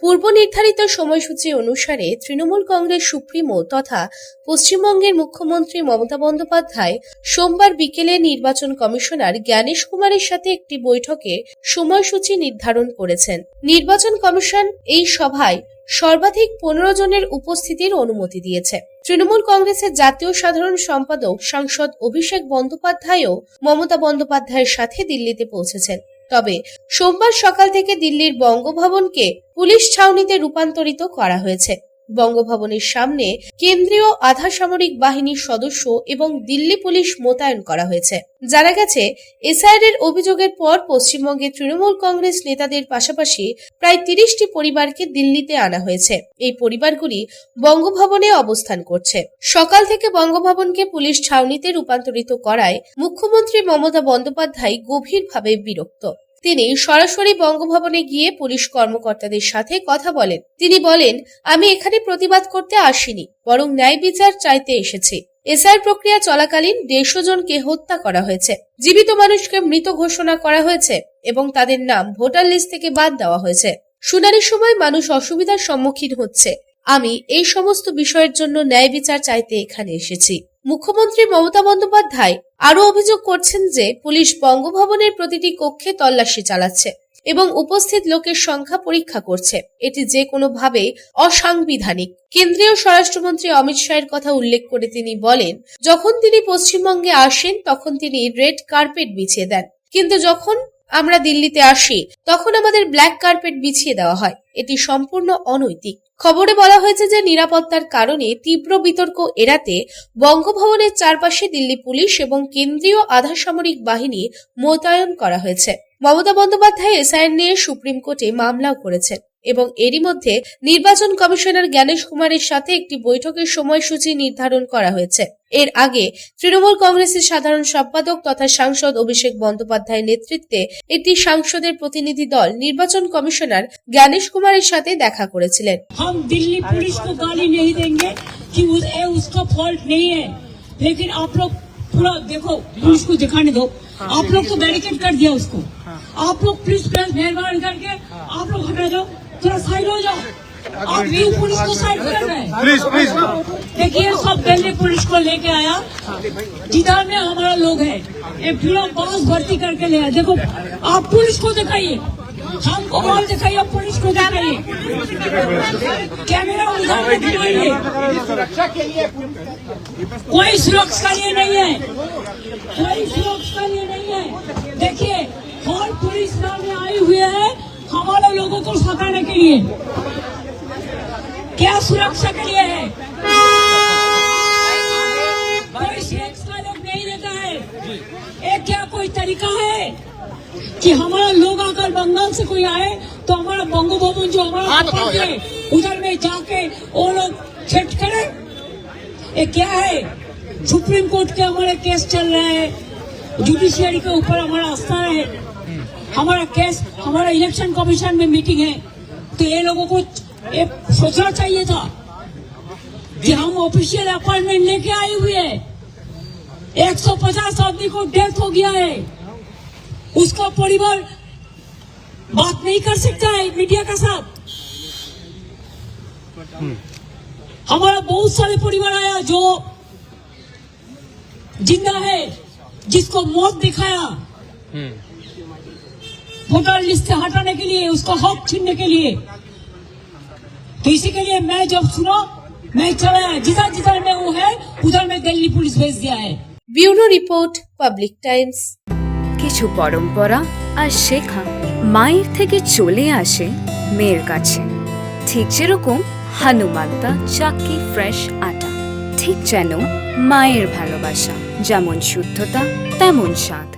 পূর্ব নির্ধারিত সময়সূচি অনুসারে তৃণমূল কংগ্রেস সুপ্রিমো তথা পশ্চিমবঙ্গের মুখ্যমন্ত্রী মমতা বন্দ্যোপাধ্যায় সোমবার বিকেলে নির্বাচন কমিশনার জ্ঞানেশ কুমারের সাথে একটি বৈঠকে সময়সূচি নির্ধারণ করেছেন। নির্বাচন কমিশন এই সভায় সর্বাধিক 15 জনের উপস্থিতির অনুমতি দিয়েছে। তৃণমূল কংগ্রেসের জাতীয় সাধারণ সম্পাদক সাংসদ অভিষেক বন্দ্যোপাধ্যায়ও মমতা বন্দ্যোপাধ্যায়ের সাথে দিল্লিতে পৌঁছেছেন। তবে সোমবার সকাল থেকে দিল্লির বঙ্গভবনকে পুলিশ ছাউনিতে রূপান্তরিত করা হয়েছে। বঙ্গভবনের সামনে কেন্দ্রীয় আধা সামরিক বাহিনীর সদস্য এবং দিল্লি পুলিশ মোতায়েন করা হয়েছে। জানা গেছে, এসআইআর এর অভিযোগের পর পশ্চিমবঙ্গে তৃণমূল কংগ্রেস নেতাদের পাশাপাশি প্রায় 30টি পরিবারকে দিল্লিতে আনা হয়েছে। এই পরিবারগুলি বঙ্গভবনে অবস্থান করছে। সকাল থেকে বঙ্গভবনকে পুলিশ ছাউনিতে রূপান্তরিত করায় মুখ্যমন্ত্রী মমতা বন্দ্যোপাধ্যায় গভীরভাবে বিরক্ত। তিনি সরাসরি বঙ্গভবনে গিয়ে পুলিশ কর্মকর্তাদের সাথে কথা বলেন। তিনি বলেন, আমি এখানে প্রতিবাদ করতে আসিনি, বরং ন্যায় বিচার চাইতে এসেছি। এসআইআর প্রক্রিয়া চলাকালীন 150 জনকে হত্যা করা হয়েছে, জীবিত মানুষকে মৃত ঘোষণা করা হয়েছে এবং তাদের নাম ভোটার লিস্ট থেকে বাদ দেওয়া হয়েছে। শুনানির সময় মানুষ অসুবিধার সম্মুখীন হচ্ছে। আমি এই সমস্ত বিষয়ের জন্য ন্যায় বিচার চাইতে এখানে এসেছি। মুখ্যমন্ত্রী মমতা বন্দ্যোপাধ্যায় আরো অভিযোগ করছেন যে পুলিশ বঙ্গভবনের প্রতিটি কক্ষে তল্লাশি চালাচ্ছে এবং উপস্থিত লোকের সংখ্যা পরীক্ষা করছে। এটি যে কোনোভাবে অসাংবিধানিক। কেন্দ্রীয় স্বরাষ্ট্রমন্ত্রী অমিত শাহের কথা উল্লেখ করে তিনি বলেন, যখন তিনি পশ্চিমবঙ্গে আসেন তখন তিনি রেড কার্পেট বিছিয়ে দেন, কিন্তু যখন আমরা দিল্লিতে আসি তখন আমাদের ব্ল্যাক কার্পেট বিছিয়ে দেওয়া হয়। এটি সম্পূর্ণ অনৈতিক। খবরে বলা হয়েছে যে নিরাপত্তার কারণে তীব্র বিতর্ক এড়াতে বঙ্গভবনের চারপাশে দিল্লি পুলিশ এবং কেন্দ্রীয় আধা সামরিক বাহিনী মোতায়েন করা হয়েছে। মমতা বন্দ্যোপাধ্যায় এসআইআর নিয়ে সুপ্রিম কোর্টে মামলাও করেছেন এবং এরই মধ্যে নির্বাচন কমিশনার জ্ঞানেশ কুমারের সাথে একটি বৈঠকের সময়সূচি নির্ধারণ করা হয়েছে। এর আগে তৃণমূল কংগ্রেসের সাধারণ সম্পাদক তথা সাংসদ অভিষেক বন্দ্যোপাধ্যায়ের নেতৃত্বে একটি সাংসদের প্রতিনিধি দল নির্বাচন কমিশনার জ্ঞানেশ কুমারের সাথে দেখা করেছিলেন। हम दिल्ली पुलिस को गाली नहीं देंगे कि उसका फॉल्ट नहीं है, लेकिन आप लोग पूरा देखो, पुलिस को दिखाने दो। आप लोग तो बैरिकेड कर दिया उसको। आप लोग प्लीज मेहरबान करके आप लोग हटा जाओ, थोड़ा साइड हो जाओ। आप न्यू पुलिस को साइड कर रहे हैं। प्लीज देखिए, सब दिल्ली पुलिस को लेके आया जिधर में हमारा लोग है, ये पूरा बॉस भर्ती करके ले आया। देखो, आप पुलिस को दिखाइए, हमको माल दिखाइए, पुलिस को दिखाइए, कैमरा उधर में दिखाइए। कोई सुरक्षा के लिए नहीं है, कोई सुरक्षा के लिए नहीं है। देखिए, और पुलिस में आई हुई है हमारे लोगों को सताने के लिए, क्या सुरक्षा के लिए है? कोई सुरक्षा लोग नहीं देता है। ये क्या कोई तरीका है कि हमारा लोग अगर बंगाल से कोई आए तो हमारा बंगोभवन जो हमारा है उधर में जाके वो लोग चेक करे? ये क्या है? सुप्रीम कोर्ट के हमारे केस चल रहे हैं, जुडिशियरी के ऊपर हमारा आस्था है, हमारा केस, हमारा इलेक्शन कमीशन में मीटिंग है। तो ये लोगों को ये सोचना चाहिए था कि हम ऑफिशियल अपॉइंटमेंट लेके आए हुए हैं। 150 आदमी को डेथ हो गया है, उसका परिवार बात नहीं कर सकता है मीडिया के साथ। हमारा बहुत सारे परिवार आया जो जिंदा है, जिसको मौत दिखाया वोटर लिस्ट से हटाने के लिए, उसका हक छीनने के लिए। तो इसी के लिए मैं जब सुना, मैं चला, जिधर जिधर में वो है उधर में दिल्ली पुलिस भेज दिया है। Bureau report, public Times. কিছু পরম্পরা আর শেখা মায়ের থেকে চলে আসে মেয়ের কাছে, ঠিক যেরকম হনুমান্তা চাক্কি ফ্রেশ আটা, ঠিক যেন মায়ের ভালোবাসা, যেমন শুদ্ধতা তেমন স্বাদ।